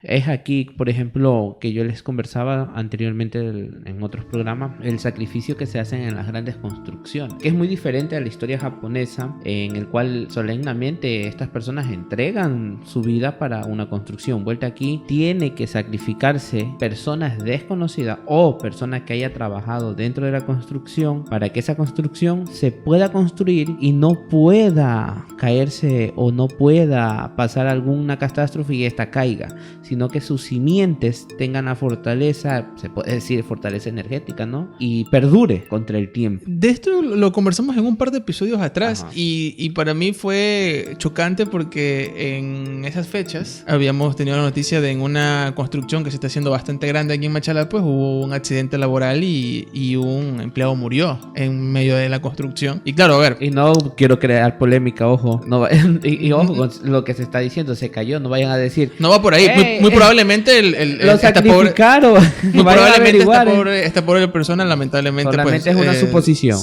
Es aquí, por ejemplo, que yo les conversaba anteriormente en otros programas, el sacrificio que se hacen en las grandes construcciones, que es muy diferente a la historia japonesa, en el cual solemnemente estas personas entregan su vida para una construcción. Vuelta aquí, tiene que sacrificarse personas desconocidas o personas que haya trabajado dentro de la construcción para que esa construcción se pueda construir y no pueda caerse o no pueda pasar alguna catástrofe y esta caiga, sino que sus simientes tengan la fortaleza, se puede decir fortaleza energética, ¿no? Y perdure contra el tiempo. De esto lo conversamos en un par de episodios atrás y para mí fue chocante porque en esas fechas habíamos tenido la noticia de en una construcción que se está haciendo bastante grande aquí en Machala, pues hubo un accidente laboral y un empleado murió en medio de la construcción. Y claro, a ver. Y no quiero crear polémica, ojo. No, y ojo con lo que se está diciendo, se cayó, no vayan a decir. No va por ahí. Muy probablemente lo sacrificaron. Muy probablemente esta pobre persona lamentablemente solamente pues, es una suposición.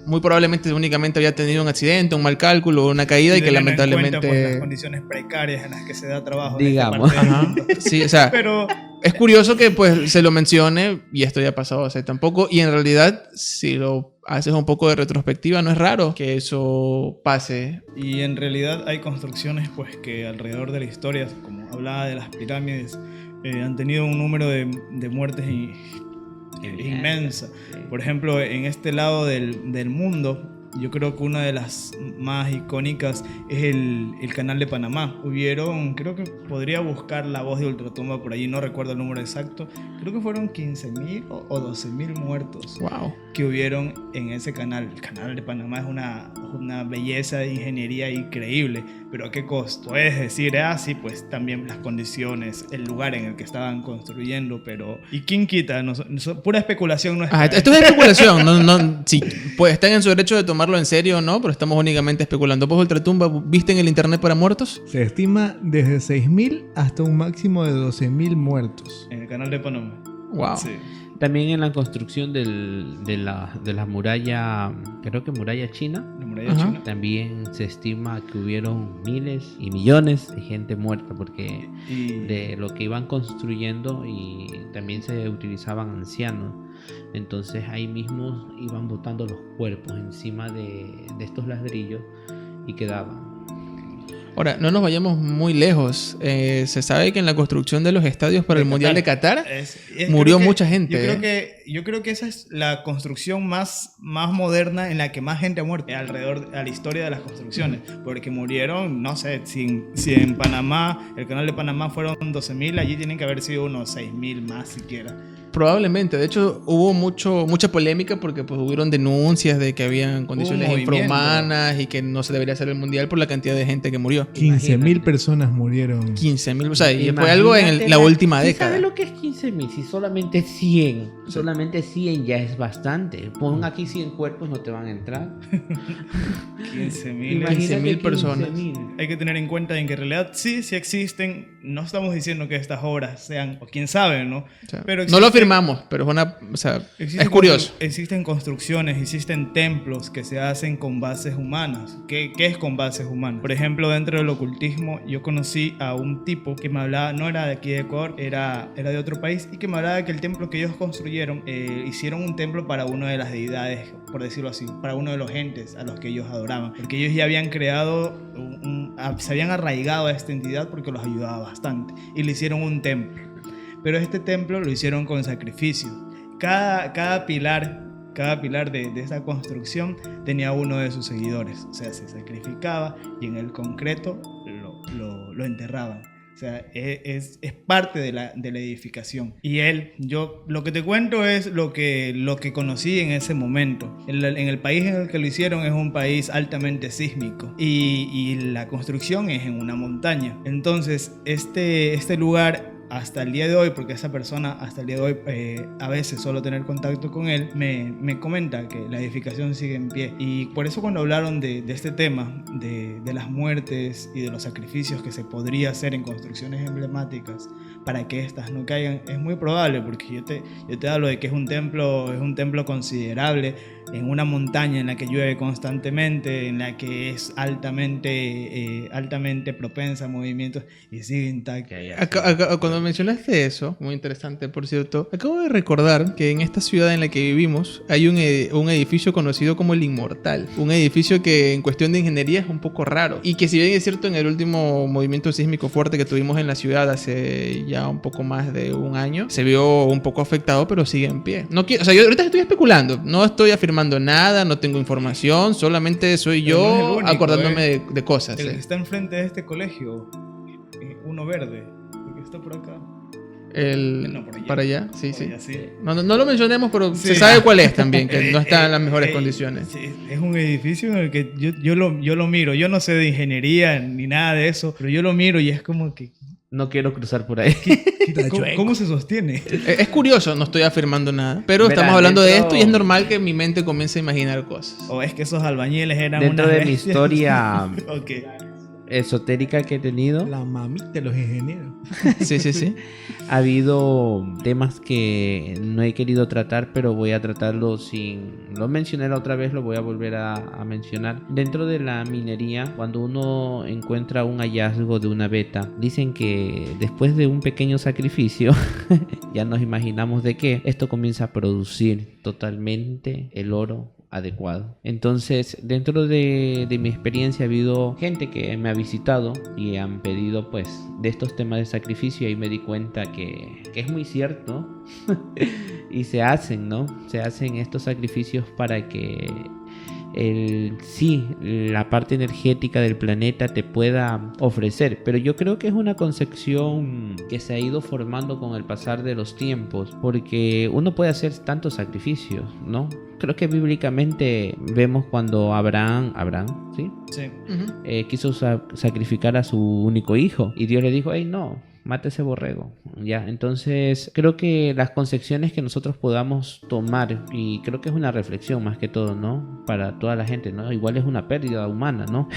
Muy probablemente únicamente había tenido un accidente, un mal cálculo, una caída y que lamentablemente en cuenta, pues, las condiciones precarias en las que se da trabajo, digamos. Sí, o sea, pero es curioso que pues se lo mencione y esto ya ha pasado hace tan poco y en realidad si lo haces un poco de retrospectiva no es raro que eso pase. Y en realidad hay construcciones pues que alrededor de la historia, como hablaba de las pirámides, han tenido un número de muertes inmensa. Por ejemplo, en este lado del mundo, yo creo que una de las más icónicas es el Canal de Panamá. Creo que podría buscar La Voz de Ultratumba por allí, no recuerdo el número exacto. Creo que fueron 15.000 o 12.000 muertos. Wow. Que hubieron en ese canal. El Canal de Panamá es una belleza de ingeniería increíble, pero ¿a qué costo? Es decir, sí, pues también las condiciones, el lugar en el que estaban construyendo, pero ¿y quién quita? Pura especulación no es. Esto es especulación. Sí, pues están en su derecho de tomarlo en serio o no, pero estamos únicamente especulando. ¿Vos Ultratumba viste en el internet para muertos? Se estima desde 6.000 hasta un máximo de 12.000 muertos. En el Canal de Panamá. Wow. Sí. También en la construcción de la muralla, creo que muralla china. La muralla china. También se estima que hubieron miles y millones de gente muerta porque de lo que iban construyendo y también se utilizaban ancianos. Entonces ahí mismo iban botando los cuerpos encima de estos ladrillos y quedaban. Ahora, no nos vayamos muy lejos. Se sabe que en la construcción de los estadios para el Mundial de Qatar murió mucha gente. Yo creo que esa es la construcción más moderna en la que más gente ha muerto alrededor de la historia de las construcciones. Porque murieron, no sé, si en Panamá, el Canal de Panamá fueron 12.000, allí tienen que haber sido unos 6.000 más siquiera. Probablemente, de hecho hubo mucha polémica porque pues hubieron denuncias de que habían condiciones infrahumanas y que no se debería hacer el mundial por la cantidad de gente que murió. 15.000 personas murieron. 15.000, o sea, y fue algo en la última década. ¿Sabes lo que es 15.000? Si solamente 100, solamente 100 ya es bastante. Pon aquí 100 cuerpos, no te van a entrar. 15.000 personas. 15.000. Hay que tener en cuenta en que en realidad sí existen. No estamos diciendo que estas obras sean, o quién sabe, ¿no? O sea, pero no lo afirmamos, pero es curioso. Existen construcciones, existen templos que se hacen con bases humanas. ¿Qué es con bases humanas? Por ejemplo, dentro del ocultismo, yo conocí a un tipo que me hablaba, no era de aquí de Ecuador, era de otro país, y que me hablaba de que el templo que ellos construyeron, hicieron un templo para una de las deidades, por decirlo así, para uno de los entes a los que ellos adoraban. Porque ellos ya habían creado, se habían arraigado a esta entidad porque los ayudaba bastante. Y le hicieron un templo. Pero este templo lo hicieron con sacrificio. Cada pilar de esa construcción tenía uno de sus seguidores. O sea, se sacrificaba y en el concreto lo enterraban. O sea, es parte de la edificación. Y yo lo que te cuento es lo que conocí en ese momento. En el país en el que lo hicieron es un país altamente sísmico y la construcción es en una montaña. Entonces, este lugar hasta el día de hoy, porque esa persona hasta el día de hoy, a veces solo tener contacto con él, me comenta que la edificación sigue en pie. Y por eso cuando hablaron de este tema, de las muertes y de los sacrificios que se podría hacer en construcciones emblemáticas para que éstas no caigan, es muy probable, porque yo te hablo de que es un templo considerable, en una montaña en la que llueve constantemente, en la que es altamente propensa a movimientos y sigue intacta. Cuando mencionaste eso, muy interesante por cierto, acabo de recordar que en esta ciudad en la que vivimos hay un edificio conocido como el Inmortal, un edificio que en cuestión de ingeniería es un poco raro y que si bien es cierto en el último movimiento sísmico fuerte que tuvimos en la ciudad hace ya un poco más de un año, se vio un poco afectado, pero sigue en pie. No quiero, o sea, yo ahorita estoy especulando, no estoy afirmando nada, no tengo información, solamente soy yo no es el único, acordándome de cosas. El que está enfrente de este colegio, uno verde, el que está por acá. No, por allá. Para allá, sí, por sí. Allá, sí. No lo mencionemos, pero sí, se sabe cuál es también, que no está en las mejores condiciones. Sí, es un edificio en el que yo lo miro. Yo no sé de ingeniería ni nada de eso, pero yo lo miro y es como que... No quiero cruzar por ahí. ¿Cómo se sostiene? Es curioso, no estoy afirmando nada, pero Verá, estamos hablando de esto y es normal que mi mente comience a imaginar cosas. O es que esos albañiles eran dentro unas de mi bestias. historia Okay. esotérica que he tenido, La mamita de los ingenieros. Sí. ha habido temas que no he querido tratar, pero voy a tratarlo sin... Lo mencioné la otra vez, lo voy a volver a mencionar. Dentro de la minería, cuando uno encuentra un hallazgo de una beta, dicen que después de un pequeño sacrificio, ya nos imaginamos de qué, esto comienza a producir totalmente el oro adecuado. Entonces, dentro de mi experiencia ha habido gente que me ha visitado y han pedido pues de estos temas de sacrificio, y me di cuenta que es muy cierto y se hacen, ¿no? Se hacen estos sacrificios para que la parte energética del planeta te pueda ofrecer, pero yo creo que es una concepción que se ha ido formando con el pasar de los tiempos, porque uno puede hacer tantos sacrificios, ¿no? Creo que bíblicamente vemos cuando Abraham, ¿sí? Sí. Quiso sacrificar a su único hijo y Dios le dijo, hey, no, mate ese borrego. Ya, entonces creo que las concepciones que nosotros podamos tomar, y creo que es una reflexión más que todo, ¿no? Para toda la gente, ¿no? Igual es una pérdida humana, ¿no?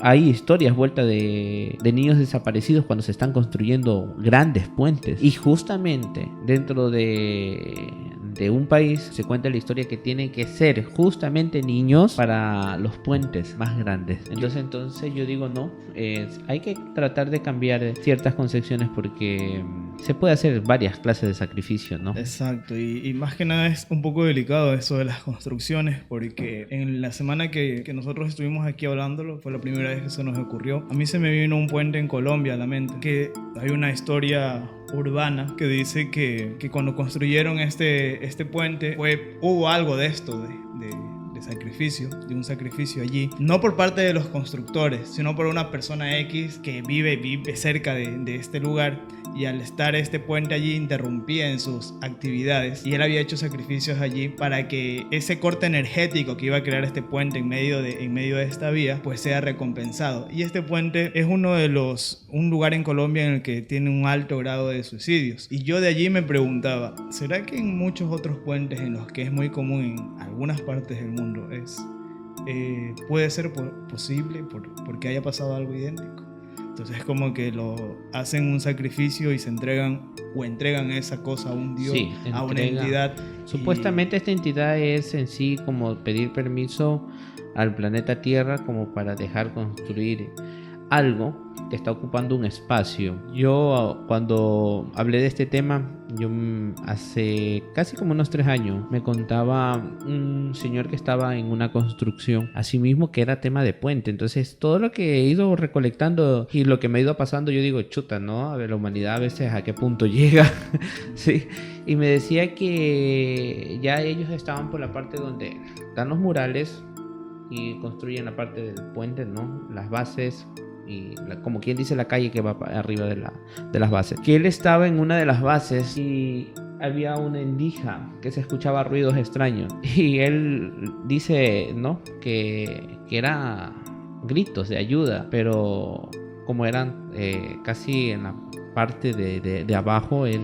Hay historias vueltas de niños desaparecidos cuando se están construyendo grandes puentes, y justamente dentro de un país se cuenta la historia que tienen que ser justamente niños para los puentes más grandes. Entonces yo digo no, hay que tratar de cambiar ciertas concepciones, porque se puede hacer varias clases de sacrificio, ¿no? Exacto, y más que nada es un poco delicado eso de las construcciones, porque en la semana que nosotros estuvimos aquí hablándolo, fue la primera vez que se nos ocurrió. A mí se me vino un puente en Colombia a la mente, que hay una historia urbana que dice que cuando construyeron este puente hubo algo de esto, de sacrificio, de un sacrificio allí, no por parte de los constructores, sino por una persona X que vive cerca de este lugar, y al estar este puente allí interrumpía en sus actividades, y él había hecho sacrificios allí para que ese corte energético que iba a crear este puente en medio de esta vía pues sea recompensado. Y este puente es un lugar en Colombia en el que tiene un alto grado de suicidios, y yo de allí me preguntaba, ¿será que en muchos otros puentes en los que es muy común en algunas partes del mundo puede ser posible porque haya pasado algo idéntico? Entonces como que lo hacen un sacrificio y se entregan esa cosa a un dios, a una entidad. Supuestamente esta entidad es en sí como pedir permiso al planeta Tierra como para dejar construir algo que está ocupando un espacio. Yo cuando hablé de este tema, hace casi como unos 3 años, me contaba un señor que estaba en una construcción, asimismo que era tema de puente. Entonces todo lo que he ido recolectando y lo que me ha ido pasando, yo digo, chuta, ¿no? A ver, la humanidad a veces a qué punto llega. Sí. Y me decía que ya ellos estaban por la parte donde están los murales y construyen la parte del puente, ¿no? Las bases y como quien dice la calle que va arriba de las bases. Que él estaba en una de las bases y había una endija que se escuchaba ruidos extraños, y él dice, ¿no? que era gritos de ayuda, pero como eran casi en la parte de abajo, él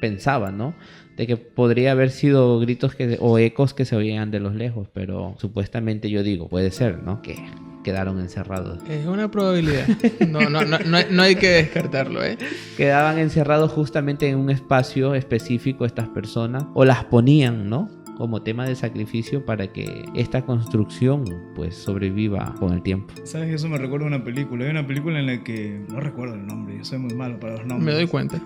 pensaba, ¿no? De que podría haber sido gritos o ecos que se oían de los lejos, pero supuestamente yo digo, puede ser, ¿no? Que quedaron encerrados. Es una probabilidad. No hay que descartarlo, ¿eh? Quedaban encerrados justamente en un espacio específico estas personas, o las ponían, ¿no? Como tema de sacrificio para que esta construcción pues sobreviva con el tiempo. ¿Sabes? Eso me recuerda a una película. Hay una película en la que... No recuerdo el nombre, yo soy muy malo para los nombres. Me doy cuenta.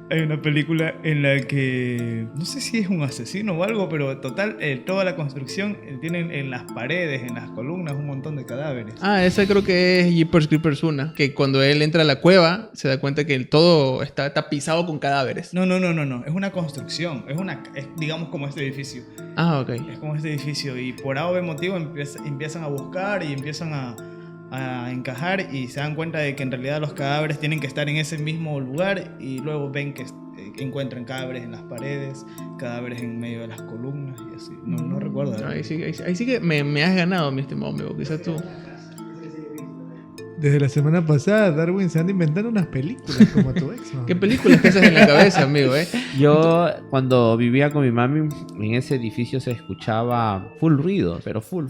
Hay una película en la que... No sé si es un asesino o algo, pero total, toda la construcción tienen en las paredes, en las columnas, un montón de cadáveres. Ah, esa creo que es Jeepers Creepers 1. Que cuando él entra a la cueva, se da cuenta que todo está tapizado con cadáveres. No. Es una construcción. Es digamos como este edificio. Ah, ok. Es como este edificio. Y por algún motivo empiezan a buscar y empiezan a encajar y se dan cuenta de que en realidad los cadáveres tienen que estar en ese mismo lugar y luego ven que encuentran cadáveres en las paredes, cadáveres en medio de las columnas y así. No recuerdo. Ahí sí que me has ganado, mi estimado amigo. Quizás tú. Desde la semana pasada, Darwin se anda inventando unas películas como tu ex, ¿no? ¿Qué películas piensas en la cabeza, amigo, eh? Yo cuando vivía con mi mami, en ese edificio se escuchaba full ruido, pero full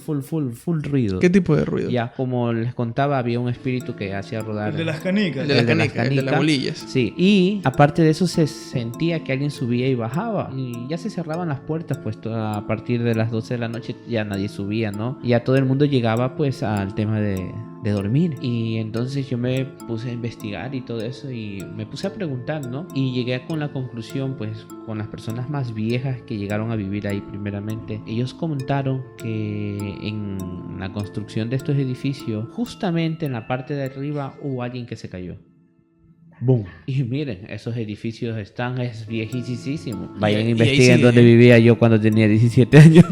ruido. ¿Qué tipo de ruido? Ya, como les contaba, había un espíritu que hacía rodar. El de las canicas. El de las canicas, el de las bolillas. Sí, y aparte de eso se sentía que alguien subía y bajaba. Y ya se cerraban las puertas, pues a partir de las 12 de la noche ya nadie subía, ¿no? Y ya todo el mundo llegaba pues al tema de dormir. Y entonces yo me puse a investigar y todo eso y me puse a preguntar, ¿no? Y llegué con la conclusión, pues con las personas más viejas que llegaron a vivir ahí primeramente. Ellos comentaron que en la construcción de estos edificios, justamente en la parte de arriba hubo alguien que se cayó. ¡Boom! Y miren, esos edificios es viejísimos. Vayan, y ahí investiguen sigue, dónde vivía yo cuando tenía 17 años.